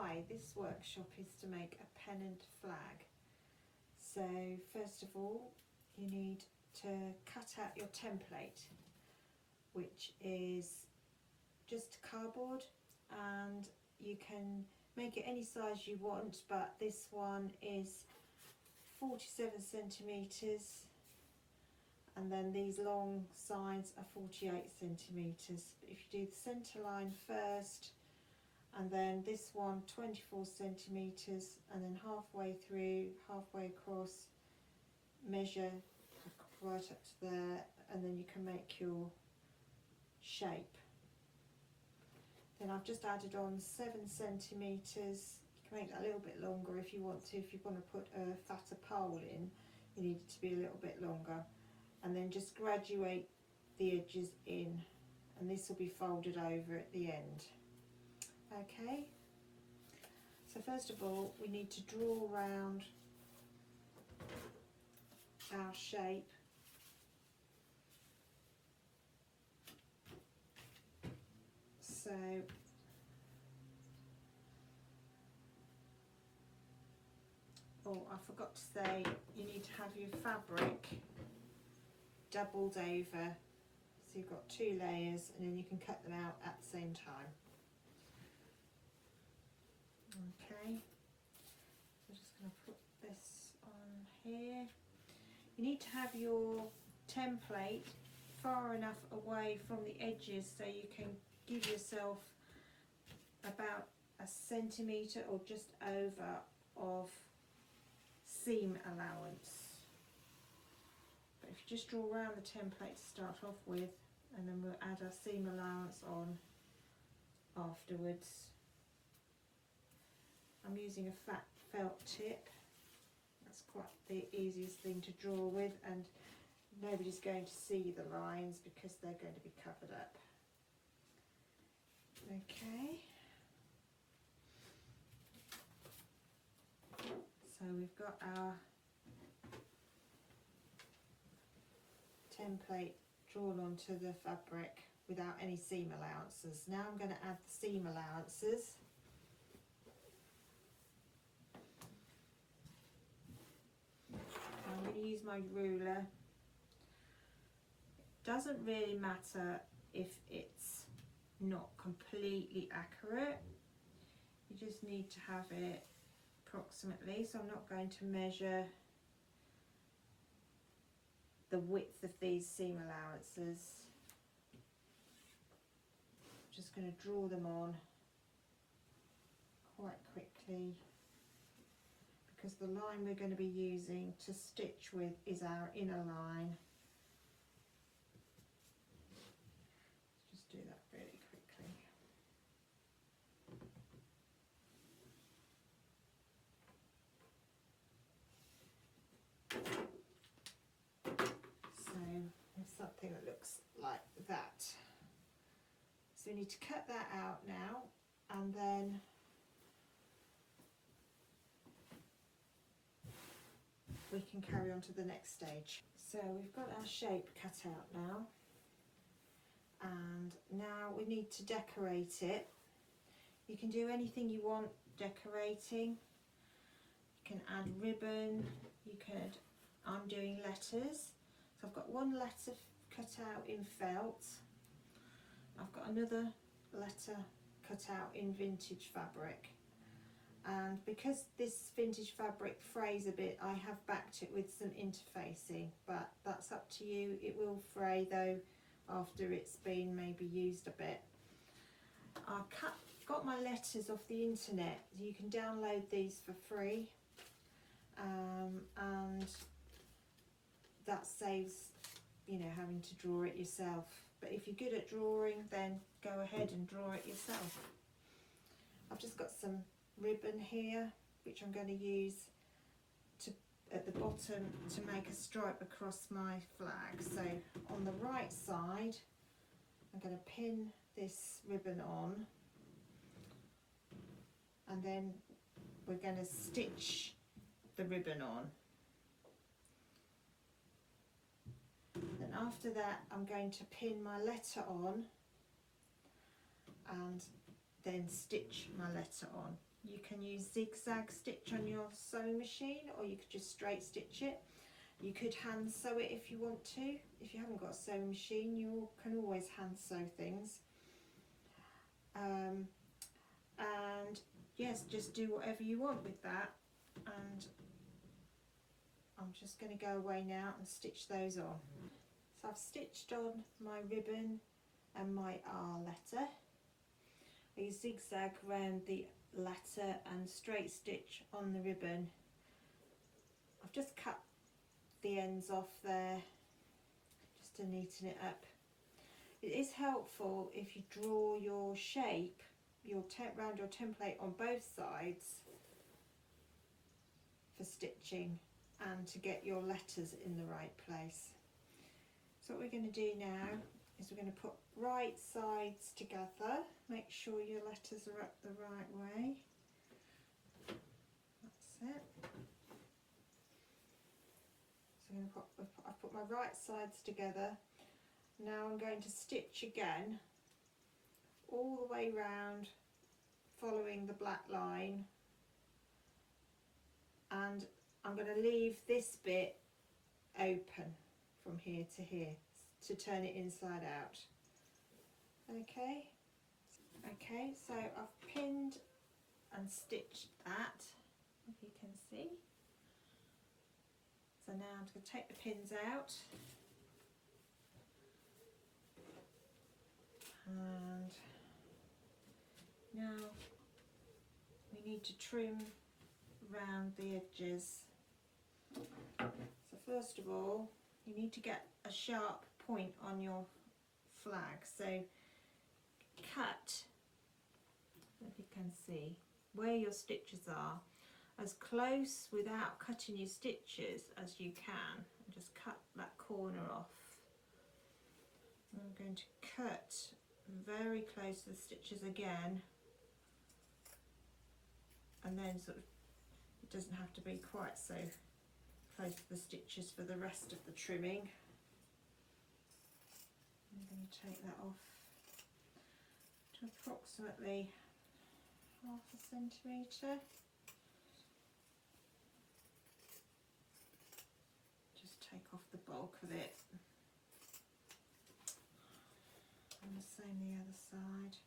Hi, this workshop is to make a pennant flag. So first of all you need to cut out your template, which is just cardboard, and you can make it any size you want, but this one is 47 centimetres and then these long sides are 48 centimetres. If you do the centre line first, and then this one 24 centimetres, and then halfway through, halfway across, measure right up to there, and then you can make your shape. Then I've just added on 7 centimetres. You can make that a little bit longer if you want to. If you want to put a fatter pole in, you need it to be a little bit longer. And then just graduate the edges in, and this will be folded over at the end. Okay, so first of all we need to draw around our shape. So I forgot to say, you need to have your fabric doubled over, so you've got 2 layers, and then you can cut them out at the same time. Okay, so I'm just going to put this on here. You need to have your template far enough away from the edges so you can give yourself about a centimetre or just over of seam allowance. But if you just draw around the template to start off with, and then we'll add our seam allowance on afterwards. I'm using a fat felt tip. That's quite the easiest thing to draw with, and nobody's going to see the lines because they're going to be covered up. Okay. So we've got our template drawn onto the fabric without any seam allowances. Now I'm going to add the seam allowances. I'm going to use my ruler. It doesn't really matter if it's not completely accurate. You just need to have it approximately. So I'm not going to measure the width of these seam allowances. I'm just going to draw them on quite quickly, because the line we're going to be using to stitch with is our inner line. Let's just do that really quickly. So there's something that looks like that. So we need to cut that out now, and then we can carry on to the next stage. So we've got our shape cut out now, and now we need to decorate it. You can do anything you want decorating. You can add ribbon, you could, I'm doing letters. So I've got one letter cut out in felt. I've got another letter cut out in vintage fabric. And because this vintage fabric frays a bit, I have backed it with some interfacing, but that's up to you. It will fray though after it's been maybe used a bit. I got my letters off the internet. You can download these for free, and that saves, you know, having to draw it yourself. But if you're good at drawing, then go ahead and draw it yourself. I've just got some ribbon here, which I'm going to use to at the bottom to make a stripe across my flag. So on the right side I'm going to pin this ribbon on, and then we're going to stitch the ribbon on. Then after that I'm going to pin my letter on and then stitch my letter on. You can use zigzag stitch on your sewing machine, or you could just straight stitch it. You could hand sew it if you want to. If you haven't got a sewing machine, you can always hand sew things. And yes, just do whatever you want with that. And I'm just going to go away now and stitch those on. So I've stitched on my ribbon and my R letter. I zigzag around the letter and straight stitch on the ribbon. I've just cut the ends off there just to neaten it up. It is helpful if you draw your shape, round your template on both sides for stitching and to get your letters in the right place. So what we're going to do now is we're going to put right sides together. Make sure your letters are up the right way. That's it. So I'm going to I've put my right sides together. Now I'm going to stitch again all the way round, following the black line, and I'm going to leave this bit open from here to here to turn it inside out. Okay, so I've pinned and stitched that, if you can see. So now I'm going to take the pins out, and now we need to trim round the edges. So first of all, you need to get a sharp point on your flag. So cut, if you can see, where your stitches are, as close without cutting your stitches as you can. And just cut that corner off. And I'm going to cut very close to the stitches again, and then sort of, it doesn't have to be quite so close to the stitches for the rest of the trimming. I'm going to take that off to approximately 1/2 centimetre. Just take off the bulk of it. And the same the other side.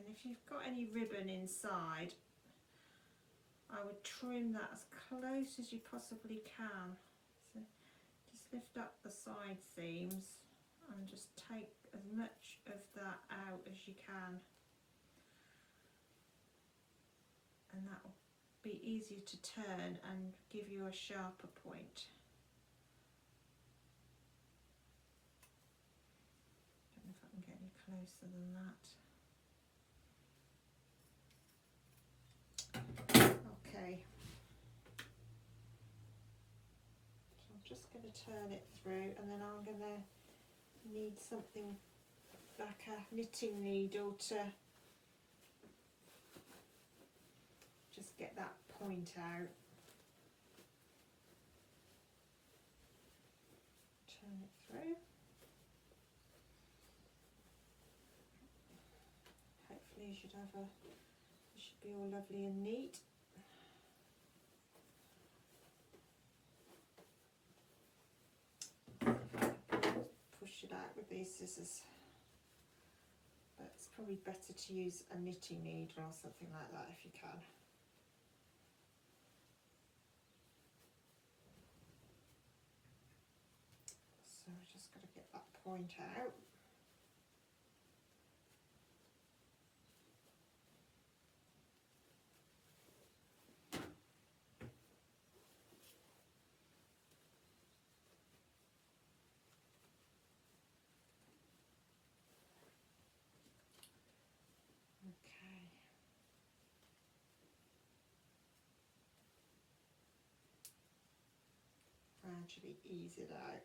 If you've got any ribbon inside, I would trim that as close as you possibly can. So just lift up the side seams and just take as much of that out as you can, and that will be easier to turn and give you a sharper point. Don't know if I can get any closer than that. Okay, so I'm just going to turn it through, and then I'm going to need something like a knitting needle to just get that point out. Turn it through. Hopefully it should be all lovely and neat. Push it out with these scissors, but it's probably better to use a knitting needle or something like that if you can. So we've just got to get that point out. Gradually ease it out.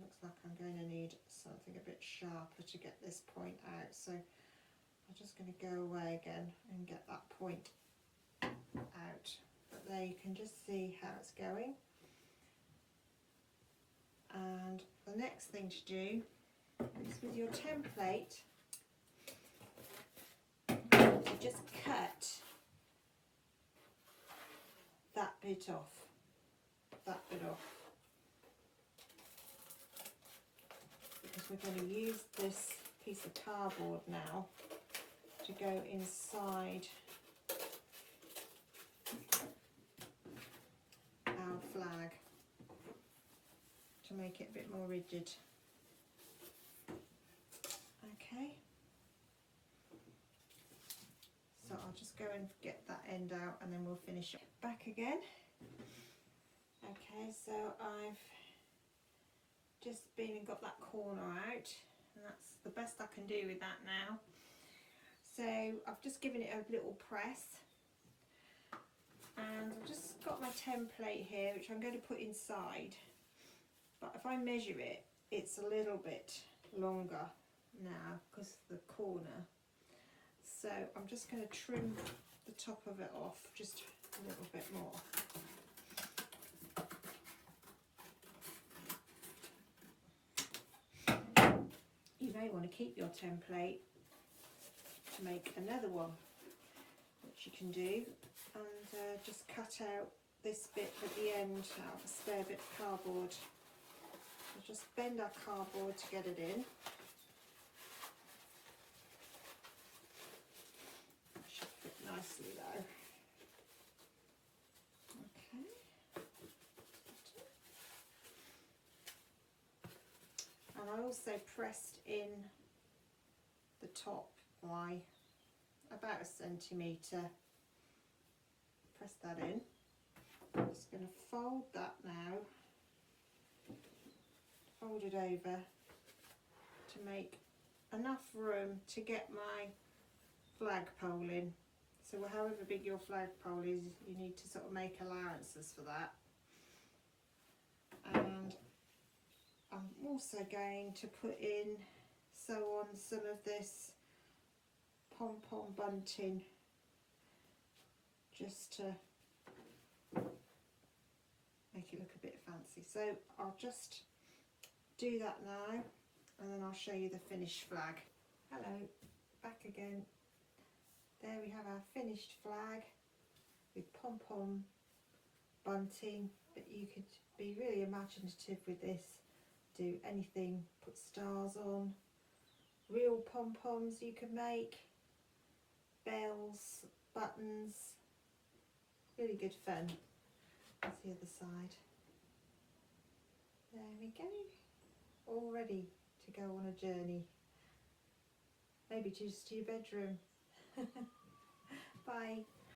looks like I'm going to need something a bit sharper to get this point out, so I'm just going to go away again and get that point out. But there you can just see how it's going. And the next thing to do is with your template to just cut that bit off, because we're going to use this piece of cardboard now to go inside our flag to make it a bit more rigid. Okay, so I'll just go and get that end out and then we'll finish it. Back again. Okay, so I've just been and got that corner out, and that's the best I can do with that now. So I've just given it a little press, and I've just got my template here which I'm going to put inside, but if I measure it, it's a little bit longer now because of the corner, so I'm just going to trim the top of it off just a little bit more. You may want to keep your template to make another one, which you can do, and just cut out this bit at the end out of a spare bit of cardboard. We'll just bend our cardboard to get it in. Should fit nicely though. Okay. And I also pressed in the top by about 1 centimetre. Press that in. I'm just going to fold that now. Fold it over to make enough room to get my flagpole in. So however big your flagpole is, you need to sort of make allowances for that. And I'm also going to put in, sew on some of this pom-pom bunting just to make it look a bit fancy. So I'll just do that now and then I'll show you the finished flag. Hello, back again. There we have our finished flag with pom-pom bunting, but you could be really imaginative with this. Do anything, put stars on, real pom-poms you could make, bells, buttons, really good fun. That's the other side. There we go, all ready to go on a journey, maybe just to your bedroom. Bye.